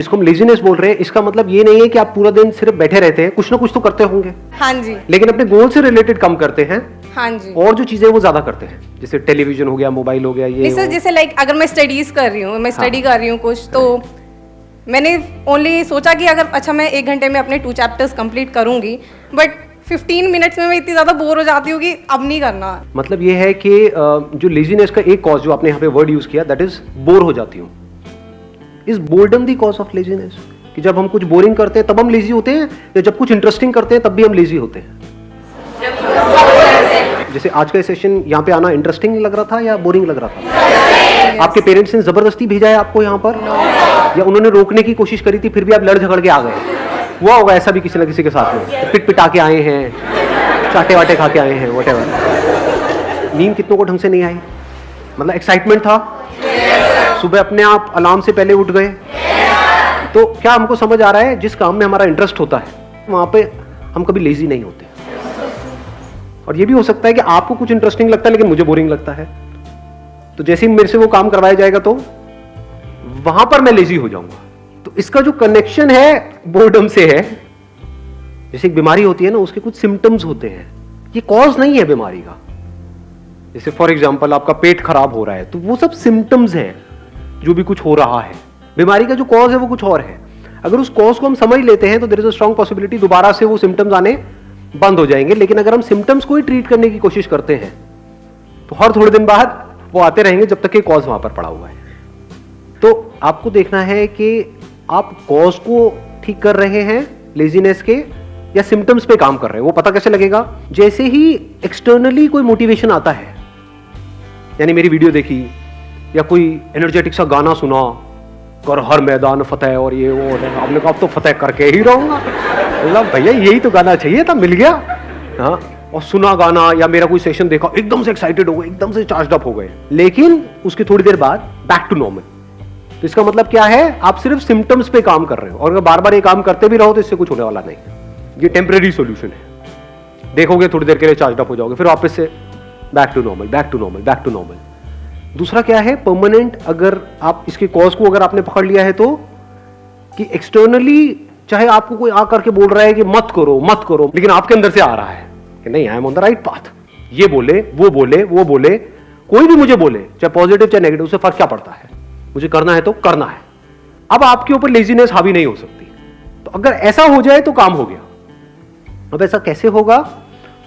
इसको हम लेजीनेस बोल रहे हैं, इसका मतलब ये नहीं है कि आप पूरा दिन सिर्फ बैठे रहते हैं, कुछ ना कुछ तो करते होंगे। हाँ जी। लेकिन अपने गोल से रिलेटेड कम करते हैं। हाँ जी। और जो चीजें वो ज्यादा करते हैं, जैसे टेलीविजन हो गया, मोबाइल हो गया, ये सर जैसे लाइक अगर मैं स्टडीज कर रही हूँ, मैं स्टडी कर रही हूँ कुछ, तो मैंने ओनली सोचा कि अगर अच्छा मैं 1 घंटे में अपने 2 चैप्टर्स कंप्लीट करूंगी, बट 15 मिनट्स में मैं इतनी ज्यादा बोर हो जाती हूँ कि अब नहीं करना। मतलब ये है कि जो लेजीनेस का एक कॉज जो आपने यहाँ पे वर्ड यूज किया, दैट इज बोर हो जाती हूँ। Is boredom the cause of laziness? कि जब हम कुछ बोरिंग करते हैं तब हम लेजी होते हैं, या जब कुछ इंटरेस्टिंग करते हैं तब भी हम लेजी होते हैं? जैसे आज का सेशन यहाँ पे आना इंटरेस्टिंग लग रहा था या बोरिंग लग रहा था? आपके पेरेंट्स ने जबरदस्ती भेजा है आपको यहाँ पर, या उन्होंने रोकने की कोशिश करी थी फिर भी आप लड़ झगड़ के आ गए? हुआ होगा ऐसा भी किसी न किसी के साथ में, पिट पिटा के आए हैं, चाटे वाटे खा के आए हैं, व्हाटएवर। नींद कितनों को ढंग से नहीं आई? मतलब एक्साइटमेंट था, सुबह अपने आप अलार्म से पहले उठ गए। तो क्या हमको समझ आ रहा है, जिस काम में हमारा इंटरेस्ट होता है वहां पे हम कभी लेजी नहीं होते। और ये भी हो सकता है कि आपको कुछ इंटरेस्टिंग लगता है लेकिन मुझे बोरिंग लगता है, तो जैसे ही मेरे से वो काम करवाया जाएगा तो वहां पर मैं लेजी हो जाऊंगा। तो इसका जो कनेक्शन है बोर्डम से है। जैसे एक बीमारी होती है ना, उसके कुछ सिम्टम्स होते हैं, ये कॉज नहीं है बीमारी का। जैसे फॉर एग्जांपल आपका पेट खराब हो रहा है, तो वो सब सिम्टम्स हैं जो भी कुछ हो रहा है। बीमारी का जो कॉज है वो कुछ और है। अगर उस कॉज को हम समझ लेते हैं तो there is a strong possibility दोबारा से वो सिम्टम्स आने बंद हो जाएंगे। लेकिन अगर हम सिम्टम्स को ही ट्रीट करने की कोशिश करते हैं तो हर थोड़े दिन बाद वो आते रहेंगे जब तक कि कॉज वहां पर पड़ा हुआ है। तो आपको देखना है कि आप कॉज को ठीक कर रहे हैं लेजीनेस के, या सिम्टम्स पे काम कर रहे हैं। वो पता कैसे लगेगा? जैसे ही एक्सटर्नली कोई मोटिवेशन आता है, यानी मेरी वीडियो देखी या कोई एनर्जेटिक सा गाना सुना, कर हर मैदान फतेह और ये वो, आपने कहा अब तो फतेह करके ही रहूंगा। मतलब भैया यही तो गाना चाहिए था, मिल गया। हाँ, और सुना गाना या मेरा कोई सेशन देखा, एकदम से एक्साइटेड हो गए, एकदम से चार्ज अप हो गए, लेकिन उसकी थोड़ी देर बाद बैक टू नॉर्मल। तो इसका मतलब क्या है? आप सिर्फ सिम्टम्स पे काम कर रहे हो, और अगर बार बार ये काम करते भी रहो तो इससे कुछ होने वाला नहीं। ये टेम्परेरी सॉल्यूशन है, देखोगे थोड़ी देर के लिए चार्ज अप हो जाओगे, फिर वापस से back to normal, back to normal, back to normal. दूसरा क्या है? परमानेंट। अगर आप इसके कॉज को अगर आपने पकड़ लिया है तो, कि एक्सटर्नली चाहे आपको कोई आकर के बोल रहा है कि मत करो मत करो, लेकिन आपके अंदर से आ रहा है कि नहीं, I am on the right path. ये बोले, वो बोले, वो बोले, कोई भी मुझे बोले, चाहे पॉजिटिव चाहे नेगेटिव, उससे फर्क क्या पड़ता है? मुझे करना है तो करना है। अब आपके ऊपर लेजीनेस हावी नहीं हो सकती। तो अगर ऐसा हो जाए तो काम हो गया। अब ऐसा कैसे होगा?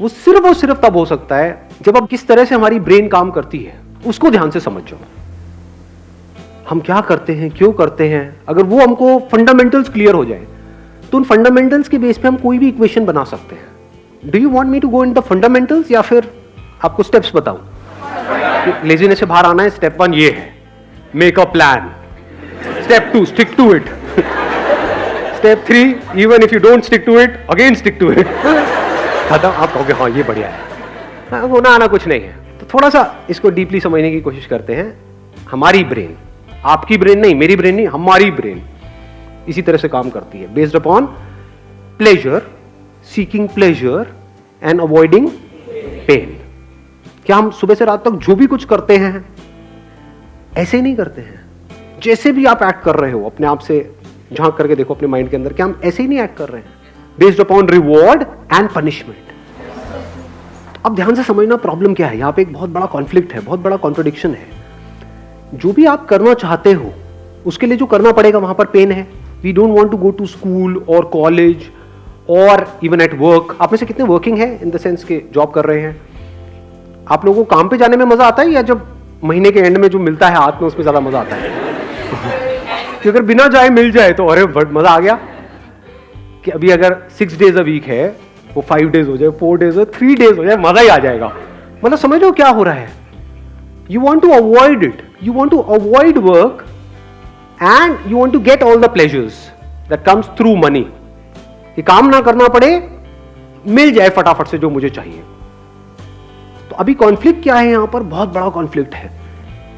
वो सिर्फ तब हो सकता है जब अब किस तरह से हमारी ब्रेन काम करती है उसको ध्यान से समझ जाओ। हम क्या करते हैं, क्यों करते हैं, अगर वो हमको फंडामेंटल्स क्लियर हो जाए तो उन फंडामेंटल्स के बेस पे हम कोई भी इक्वेशन बना सकते हैं। Do you want me to go in the fundamentals, या फिर आपको स्टेप्स बताऊं? लेजीनेस से बाहर आना है, स्टेप 1 ये है, make a plan. Step 2 stick to it. Step 3 even if you don't stick to it, again stick to it. खत्म। आप कहोगे हाँ ये बढ़िया है, होना आना कुछ नहीं है। तो थोड़ा सा इसको डीपली समझने की कोशिश करते हैं। हमारी ब्रेन, आपकी ब्रेन नहीं, मेरी ब्रेन नहीं, हमारी ब्रेन इसी तरह से काम करती है, based upon pleasure, seeking pleasure and avoiding pain. क्या हम सुबह से रात तक जो भी कुछ करते हैं ऐसे ही नहीं करते हैं? जैसे भी आप एक्ट कर रहे हो, अपने आप से झांक करके देखो अपने माइंड के अंदर, क्या हम ऐसे ही नहीं एक्ट कर रहे हैं? Based upon reward and punishment. अब ध्यान से समझना प्रॉब्लम क्या है। यहां पे एक बहुत बड़ा कॉन्फ्लिक्ट है, बहुत बड़ा कॉन्ट्रडिक्शन है। जो भी आप करना चाहते हो उसके लिए जो करना पड़ेगा वहां पर पेन है। We don't want to go to school और कॉलेज और इवन एट वर्क। आप में से कितने वर्किंग है, इन द सेंस के जॉब कर रहे हैं? आप लोगों को काम पे जाने में मजा आता है, या जब महीने के एंड में जो मिलता है हाथ में उसमें ज्यादा मजा आता है? कि अगर बिना जाए मिल जाए तो अरे मजा आ गया। कि अभी अगर 6 days अ वीक है, वो 5 days हो जाए, 4 days हो, 3 days हो जाए, मजा ही आ जाएगा। मतलब समझ लो क्या हो रहा है। You want to avoid it, you want to avoid work and you want to get all the pleasures that comes through money. कि काम ना करना पड़े, मिल जाए फटाफट से जो मुझे चाहिए। तो अभी कॉन्फ्लिक्ट क्या है यहां पर? बहुत बड़ा कॉन्फ्लिक्ट है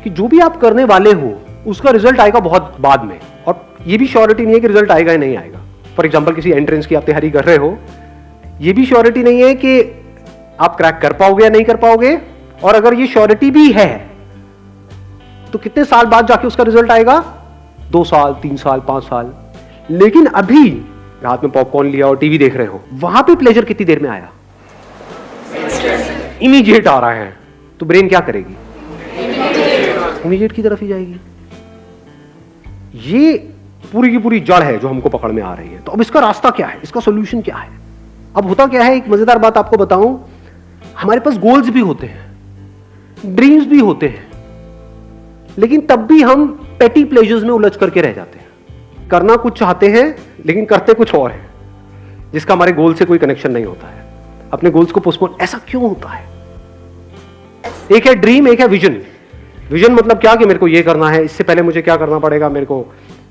कि जो भी आप करने वाले हो उसका रिजल्ट आएगा बहुत बाद में, और ये भी श्योरिटी नहीं है कि रिजल्ट आएगा या नहीं आएगा। फॉर एग्जाम्पल किसी एंट्रेंस की आप तैयारी कर रहे हो, ये भी श्योरिटी नहीं है कि आप क्रैक कर पाओगे या नहीं कर पाओगे, और अगर ये श्योरिटी भी है तो कितने साल बाद जाके उसका रिजल्ट आएगा? 2 साल, 3 साल, 5 साल। लेकिन अभी हाथ में पॉपकॉर्न लिया और टीवी देख रहे हो, वहां पे प्लेजर कितनी देर में आया? इमीडिएट आ रहा है, तो ब्रेन क्या करेगी? इमीडिएट की तरफ ही जाएगी। ये पूरी की पूरी जड़ है जो हमको पकड़ में आ रही है। तो अब इसका रास्ता क्या है, इसका सोल्यूशन क्या है? अब होता क्या है, एक मजेदार बात आपको बताऊं, हमारे पास गोल्स भी होते हैं, ड्रीम्स भी होते हैं, लेकिन तब भी हम पेटी प्लेजर्स में उलझ करके रह जाते हैं। करना कुछ चाहते हैं लेकिन करते कुछ और है, जिसका हमारे गोल से कोई कनेक्शन नहीं होता है। अपने गोल्स को पोस्टपोन, ऐसा क्यों होता है? एक है ड्रीम, एक है विजन। विजन मतलब क्या, कि मेरे को ये करना है, इससे पहले मुझे क्या करना पड़ेगा, मेरे को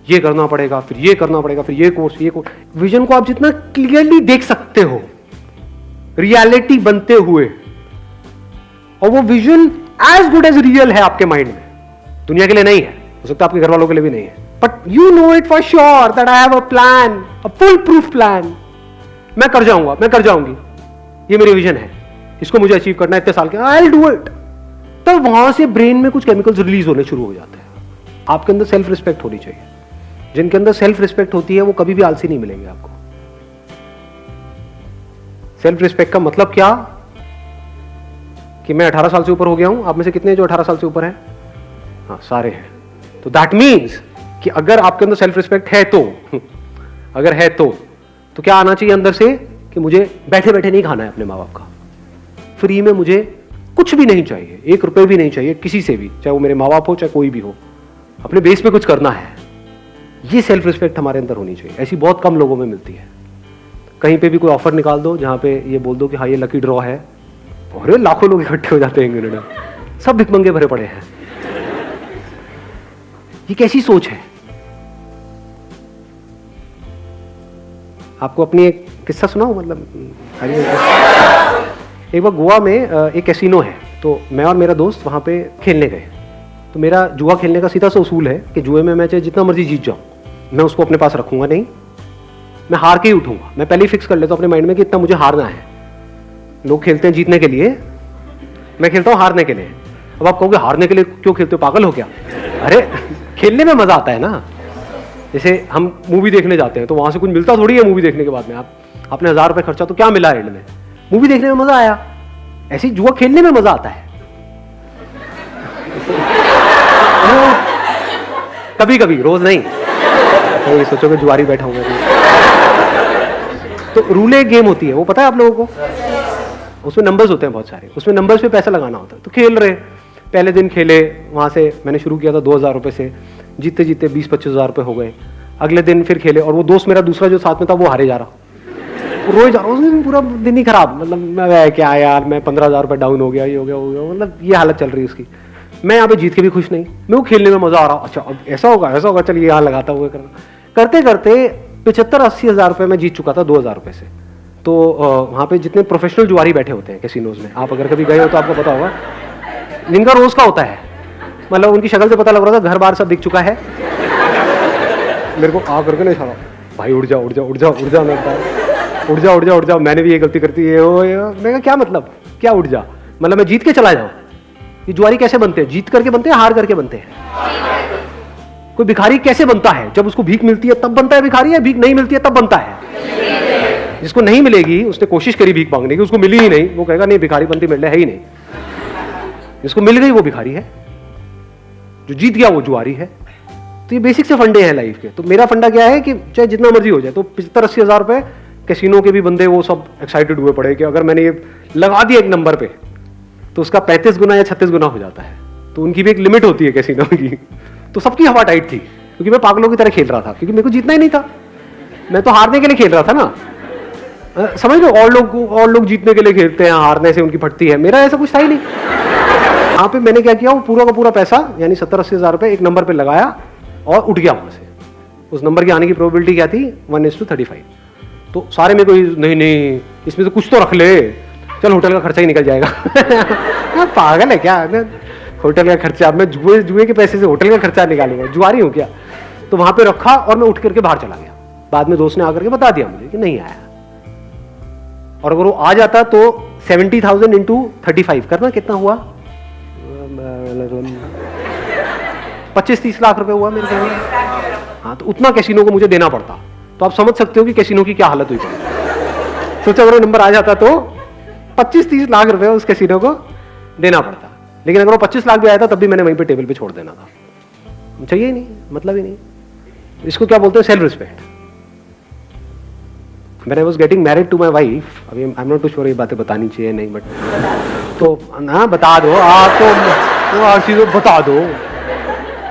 ये करना पड़ेगा, फिर ये करना पड़ेगा, फिर ये कोर्स, ये कोर्स। विजन को आप जितना क्लियरली देख सकते हो रियलिटी बनते हुए, और वो vision as good as real है आपके माइंड में, दुनिया के लिए नहीं है, हो सकता है आपके घर वालों के लिए भी नहीं है, but you know it for sure that I have a plan, a full proof plan. मैं कर जाऊंगा, मैं कर जाऊंगी, ये मेरी विजन है, इसको मुझे अचीव करना है इतने साल के, आई विल डू इट। तब वहां से ब्रेन में कुछ केमिकल्स रिलीज होने शुरू हो जाते हैं। आपके अंदर सेल्फ रिस्पेक्ट होनी चाहिए। जिनके अंदर सेल्फ रिस्पेक्ट होती है वो कभी भी आलसी नहीं मिलेंगे आपको। सेल्फ रिस्पेक्ट का मतलब क्या, कि मैं 18 साल से ऊपर हो गया हूं। आप में से कितने हैं जो 18 साल से ऊपर हैं? हाँ, सारे हैं। तो दैट मीन्स कि अगर आपके अंदर सेल्फ रिस्पेक्ट है तो अगर है तो क्या आना चाहिए अंदर से, कि मुझे बैठे बैठे नहीं खाना है अपने माँ बाप का, फ्री में मुझे कुछ भी नहीं चाहिए, 1 रुपए भी नहीं चाहिए किसी से भी, चाहे वो मेरे माँ बाप हो चाहे कोई भी हो, अपने बेस पे कुछ करना है। ये सेल्फ रिस्पेक्ट हमारे अंदर होनी चाहिए। ऐसी बहुत कम लोगों में मिलती है। कहीं पे भी कोई ऑफर निकाल दो जहां पे ये बोल दो कि हाँ ये लकी ड्रॉ है, और लाखों लोग इकट्ठे हो जाते हैं, सब भिखमंगे भरे पड़े हैं। ये कैसी सोच है? आपको अपनी एक किस्सा सुनाऊं, मतलब एक बार गोवा में एक कैसीनो है, तो मैं और मेरा दोस्त वहां पे खेलने गए। तो मेरा जुआ खेलने का सीधा सा उसूल है कि जुए में मैं चाहे जितना मर्जी जीत जाऊं, मैं उसको अपने पास रखूंगा नहीं, मैं हार के ही उठूंगा। मैं पहले ही फिक्स कर लेता हूं अपने माइंड में कि इतना मुझे हारना है। लोग खेलते हैं जीतने के लिए, मैं खेलता हूं हारने के लिए। अब आप कहोगे हारने के लिए क्यों खेलते हो, पागल हो क्या? अरे खेलने में मजा आता है ना। जैसे हम मूवी देखने जाते हैं तो वहां से कुछ मिलता थोड़ी है। मूवी देखने के बाद में आपने 1000 रुपए खर्चा तो क्या मिला एंड में? मूवी देखने में मजा आया। ऐसे जुआ खेलने में मजा आता है कभी कभी, रोज नहीं। तो सोचोगे जुआरी बैठा हूँ मैं। तो रूले एक गेम होती है, वो पता है आप लोगों को? उसमें नंबर्स होते हैं बहुत सारे, उसमें नंबर्स पे पैसा लगाना होता है। तो खेल रहे, पहले दिन खेले, वहां से मैंने शुरू किया था 2000 रुपए से, जीते जीते 20-25 हजार रुपए हो गए। अगले दिन फिर खेले, और वो दोस्त मेरा दूसरा जो साथ में था वो हारे जा रहा, रोए जा रहा। उस दिन पूरा दिन ही खराब, मतलब मैं क्या यार, मैं 15,000 रुपए डाउन हो गया, ये हो गया, मतलब ये हालत चल रही है उसकी। मैं यहाँ पे जीत के भी खुश नहीं, मैं वो खेलने में मजा आ रहा। अच्छा अब ऐसा होगा चलिए यहाँ लगाता हुआ करते करते 75-80 हजार रुपए मैं जीत चुका था 2000 रुपए से। तो वहाँ पे जितने प्रोफेशनल जुआरी बैठे होते हैं कैसीनोज में, आप अगर कभी गए हो तो आपको पता होगा, जिनका रोज का होता है, मतलब उनकी शक्ल से पता लग रहा था घर बार सब बिक चुका है। मेरे को आ करके नहीं छाड़ा, भाई उड़ जा उड़ जा उड़ जा उड़ जा, मैं उड़ जा उड़ जा उड़ जा, मैंने भी ये गलती करती है। मैं कहा क्या मतलब, क्या उड़ जा, मतलब मैं जीत के चला जाऊं? ये जुआरी कैसे बनते हैं? जीत करके बनते हैं, हार करके बनते हैं? कोई भिखारी कैसे बनता है? जब उसको भीख मिलती है तब बनता है भिखारी, या भीख नहीं मिलती है तब बनता है? जिसको नहीं मिलेगी, उसने कोशिश करी भीख मांगने की, उसको मिली ही नहीं, वो कहेगा नहीं भिखारी बनती मेरे लिए है ही नहीं। जिसको मिल गई वो भिखारी है, जो जीत गया वो जुआरी है। तो ये बेसिक से फंडे हैं लाइफ के। तो मेरा फंडा क्या है कि चाहे जितना मर्जी हो जाए, तो 75-80 हजार रुपए कैसीनो के भी बंदे वो सब एक्साइटेड हुए पड़े कि अगर मैंने ये लगा दिया एक नंबर पे तो उसका 35 गुना या 36 गुना हो जाता है। तो उनकी भी एक लिमिट होती है कैसीनो की। तो सबकी हवा टाइट थी, क्योंकि मैं पागलों की तरह खेल रहा था, क्योंकि मेरे को जीतना ही नहीं था, मैं तो हारने के लिए खेल रहा था ना। समझ लो, और लोग जीतने के लिए खेलते हैं, हारने से उनकी फटती है, मेरा ऐसा कुछ था ही नहीं। यहाँ पे मैंने क्या किया, वो पूरा का पूरा पैसा यानी 70-80 हजार रुपए एक नंबर पे लगाया और उठ गया वहां से। उस नंबर के आने की प्रोबेबिलिटी क्या थी? 1:35। तो सारे में कोई नहीं इसमें तो कुछ तो रख ले, चल होटल का खर्चा ही निकल जाएगा। पागल है क्या, होटल का खर्चा, मैं जुए के पैसे से होटल का खर्चा निकालूंगा, जुआरी हूं क्या? तो वहां पे रखा और मैं उठ करके बाहर चला गया। बाद में दोस्त ने आकर के बता दिया मुझे कि नहीं आया, और अगर वो आ जाता तो 70,000 into 35 करना कितना हुआ? 25-30 लाख रुपए हुआ मेरे ख्याल में। हाँ, तो उतना कैसीनो को मुझे देना पड़ता। तो आप समझ सकते हो कि कैसीनो की क्या हालत हुई थी। सोचो अगर वो नंबर आ जाता तो 25-30 लाख रुपए उस कैसीनो को देना पड़ता, लेकिन अगर वो 25 लाख भी आया था तब भी मैंने वहीं पे टेबल पे छोड़ देना था। चाहिए ही नहीं, मतलब ही नहीं। इसको क्या बोलते हैं? Self respect. When I was getting married to my wife, अभी I'm not too sure ये बातें बतानी चाहिए नहीं, बट तो ना बता दो आप, तो हर चीज़ बता दो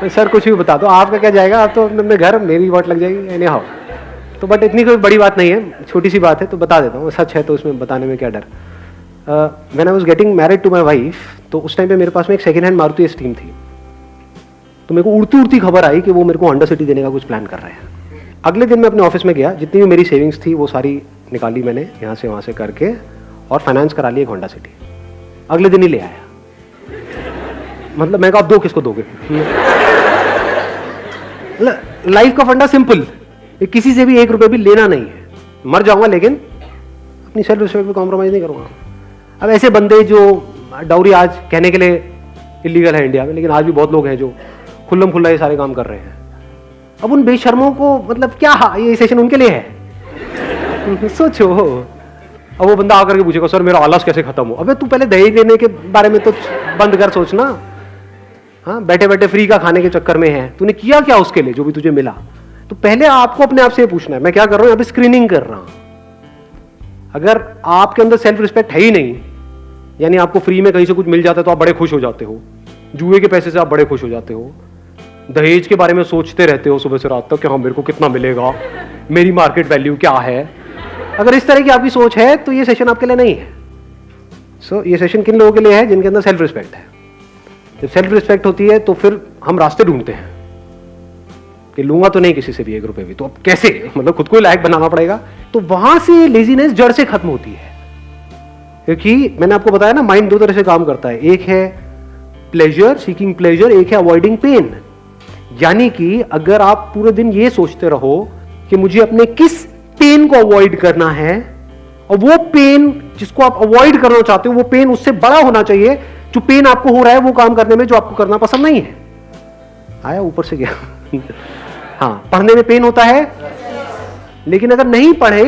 सर, कुछ भी बता दो, आपका क्या जाएगा, आप तो अपने घर, मेरी वाट लग जाएगी एनी हाउ। तो बट इतनी कोई बड़ी बात नहीं है, छोटी सी बात है, तो बता देता हूँ, सच है तो उसमें बताने में क्या डर। When I was getting married to my wife, तो उस टाइम पे मेरे पास में एक सेकेंड हैंड मारुति एस्टीम थी। तो मेरे को उड़ती उड़ती खबर आई कि वो मेरे को होंडा सिटी देने का कुछ प्लान कर रहे हैं। अगले दिन मैं अपने ऑफिस में गया, जितनी भी मेरी सेविंग्स थी वो सारी निकाली मैंने यहाँ से वहाँ से करके, और फाइनेंस करा ली एक होंडा सिटी। अगले दिन ही ले आया। मतलब मैं कहा, आप दो किसको दोगे? लाइफ का फंडा सिंपल, किसी से भी 1 रुपये भी लेना नहीं है। मर जाऊंगा लेकिन अपनी सेल्फ रिस्पेक्ट पे कॉम्प्रोमाइज नहीं करूंगा। अब ऐसे बंदे जो डाउरी आज कहने के लिए इलीगल है इंडिया में, लेकिन आज भी बहुत लोग हैं जो खुल्लम खुल्ला ये सारे काम कर रहे हैं। अब उन बेशर्मों को मतलब क्या ये सेशन उनके लिए है? सोचो। अब वो बंदा आकर के पूछेगा, सर मेरा आलस कैसे खत्म हो? अबे तू पहले दहेज देने के बारे में तो बंद कर सोचना। हाँ, बैठे बैठे फ्री का खाने के चक्कर में है, तूने किया क्या उसके लिए जो भी तुझे मिला? तो पहले आपको अपने आप से पूछना है, मैं क्या कर रहा हूं? यहाँ पे स्क्रीनिंग कर रहा हूं। अगर आपके अंदर सेल्फ रिस्पेक्ट है ही नहीं, यानी आपको फ्री में कहीं से कुछ मिल जाता है तो आप बड़े खुश हो जाते हो, जुए के पैसे से आप बड़े खुश हो जाते हो, दहेज के बारे में सोचते रहते हो सुबह से रात तक कि हाँ मेरे को कितना मिलेगा, मेरी मार्केट वैल्यू क्या है। अगर इस तरह की आपकी सोच है तो ये सेशन आपके लिए नहीं है। सो ये सेशन किन लोगों के लिए है? जिनके अंदर सेल्फ रिस्पेक्ट है। जब सेल्फ रिस्पेक्ट होती है तो फिर हम रास्ते ढूंढते हैं कि लूंगा तो नहीं किसी से भी 1 रुपए भी, तो अब कैसे, मतलब खुद को लायक बनाना पड़ेगा। तो वहां से लेजीनेस जड़ से खत्म होती है, क्योंकि मैंने आपको बताया ना, माइंड 2 तरह से काम करता है। एक है प्लेजर, सीकिंग प्लेजर, एक है अवॉइडिंग पेन। यानी कि अगर आप पूरे दिन ये सोचते रहो कि मुझे अपने किस पेन को अवॉइड करना है, और वो पेन जिसको आप अवॉइड करना चाहते हो वो पेन उससे बड़ा होना चाहिए जो पेन आपको हो रहा है वो काम करने में जो आपको करना पसंद नहीं है। आया ऊपर से क्या? हाँ, पढ़ने में पेन होता है, लेकिन अगर नहीं पढ़े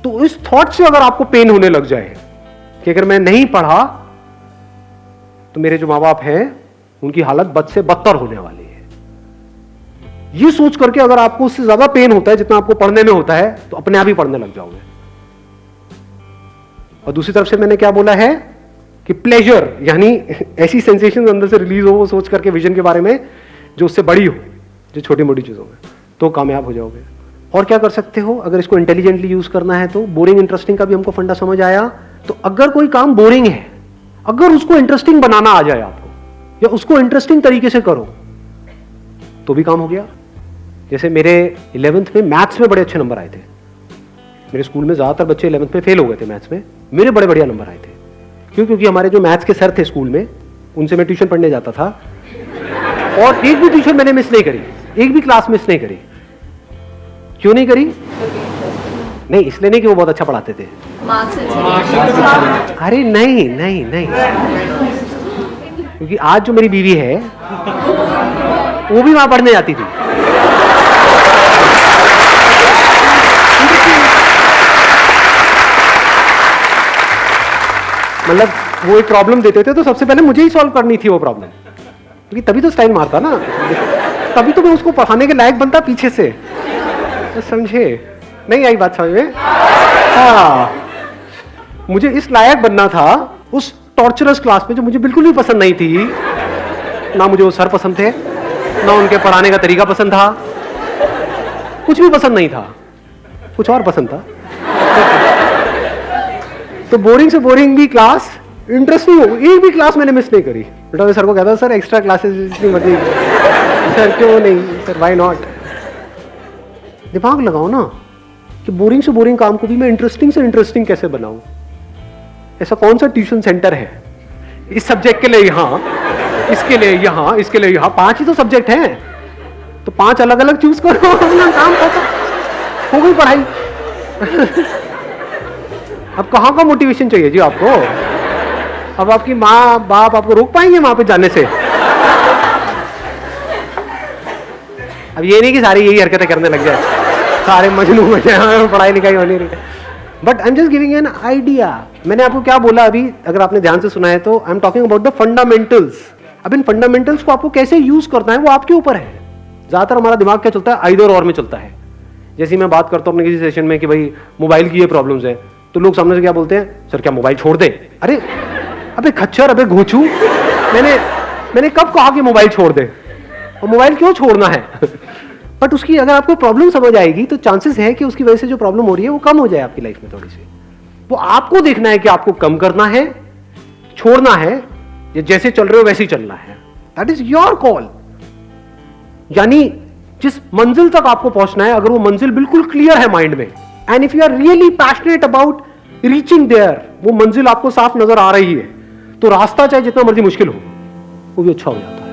तो इस थॉट से अगर आपको पेन होने लग जाए कि अगर मैं नहीं पढ़ा तो मेरे जो माँ बाप हैं उनकी हालत बद से बदतर होने वाली है, ये सोच करके अगर आपको उससे ज्यादा पेन होता है जितना आपको पढ़ने में होता है तो अपने आप ही पढ़ने लग जाओगे। और दूसरी तरफ से मैंने क्या बोला है कि प्लेजर, यानी ऐसी सेंसेशन अंदर से रिलीज हो वो सोच करके विजन के बारे में जो उससे बड़ी हो, जो छोटी मोटी चीजों में, तो कामयाब हो जाओगे। और क्या कर सकते हो अगर इसको इंटेलिजेंटली यूज करना है? तो बोरिंग इंटरेस्टिंग का भी हमको फंडा समझ आया। तो अगर कोई काम बोरिंग है, अगर उसको इंटरेस्टिंग बनाना आ जाए आपको, या उसको इंटरेस्टिंग तरीके से करो तो भी काम हो गया। जैसे मेरे 11th में मैथ्स में बड़े अच्छे नंबर आए थे। मेरे स्कूल में ज्यादातर बच्चे 11th में फेल हो गए थे मैथ्स में, मेरे बड़े बढ़िया नंबर आए थे। क्यों? क्योंकि हमारे जो मैथ्स के सर थे स्कूल में, उनसे मैं ट्यूशन पढ़ने जाता था, और एक भी ट्यूशन मैंने मिस नहीं करी, एक भी क्लास मिस नहीं करी। क्यों नहीं करी? नहीं इसलिए नहीं कि वो बहुत अच्छा पढ़ाते थे, अरे नहीं नहीं नहीं, क्योंकि आज जो मेरी बीवी है वो भी वहां पढ़ने जाती थी। मतलब वो एक प्रॉब्लम देते थे तो सबसे पहले मुझे ही सॉल्व करनी थी वो प्रॉब्लम, क्योंकि तभी तो स्टाइल मारता ना, तभी तो मैं उसको पढ़ाने के लायक बनता पीछे से। तो समझे? नहीं आई बात समझ में? हाँ, मुझे इस लायक बनना था उस टॉर्चरस क्लास में जो मुझे बिल्कुल भी पसंद नहीं थी। ना मुझे वो सर पसंद थे, ना उनके पढ़ाने का तरीका पसंद था, कुछ भी पसंद नहीं था, कुछ और पसंद था। तो बोरिंग से बोरिंग भी क्लास इंटरेस्टिंग हो, एक भी क्लास मैंने मिस नहीं करी। बेटा मैं सर को कहता सर एक्स्ट्रा क्लासेस इतनी मत, सर क्यों नहीं, सर व्हाई नॉट। दिमाग लगाओ ना कि बोरिंग से बोरिंग काम को भी मैं इंटरेस्टिंग से इंटरेस्टिंग कैसे बनाऊं। ऐसा कौन सा ट्यूशन सेंटर है इस सब्जेक्ट के लिए यहाँ, इसके लिए यहाँ, इसके लिए यहाँ, 5 ही तो सब्जेक्ट हैं, तो 5 अलग अलग चूज करो, अपना काम खत्म हो गई पढ़ाई। अब कहाँ का मोटिवेशन चाहिए जी आपको? अब आपकी माँ बाप आपको रोक पाएंगे वहां पे जाने से? अब ये नहीं कि सारी यही हरकतें करने लग जाए। सारे मजनू बचे हैं, पढ़ाई लिखाई होनी नहीं। But I am just giving an idea. मैंने आपको क्या बोला अभी, अगर आपने ध्यान से सुना है तो, I am talking about the fundamentals. अब इन फंडामेंटल्स को आपको कैसे यूज करना है वो आपके ऊपर है। ज्यादातर हमारा दिमाग क्या चलता है, आइदर और में चलता है। जैसे मैं बात करता हूँ अपने किसी सेशन में कि भाई मोबाइल की ये प्रॉब्लम्स है, तो लोग सामने से क्या बोलते हैं, सर क्या मोबाइल छोड़ दे? अरे अबे खच्चर, अबे घोचू, मैंने कब कहा कि मोबाइल छोड़ दे? और मोबाइल क्यों छोड़ना है? बट उसकी अगर आपको प्रॉब्लम समझ आएगी तो चांसेस है कि उसकी वजह से जो प्रॉब्लम हो रही है वो कम हो जाए आपकी लाइफ में थोड़ी सी। वो आपको देखना है कि आपको कम करना है, छोड़ना है, या जैसे चल रहे हो वैसे ही चलना है। That is your call. यानी जिस मंजिल तक आपको पहुंचना है, अगर वो मंजिल बिल्कुल क्लियर है माइंड में, and if you are really passionate about reaching there, वो मंजिल आपको साफ नजर आ रही है, तो रास्ता चाहे जितना मर्जी मुश्किल हो वो भी अच्छा हो जाता है।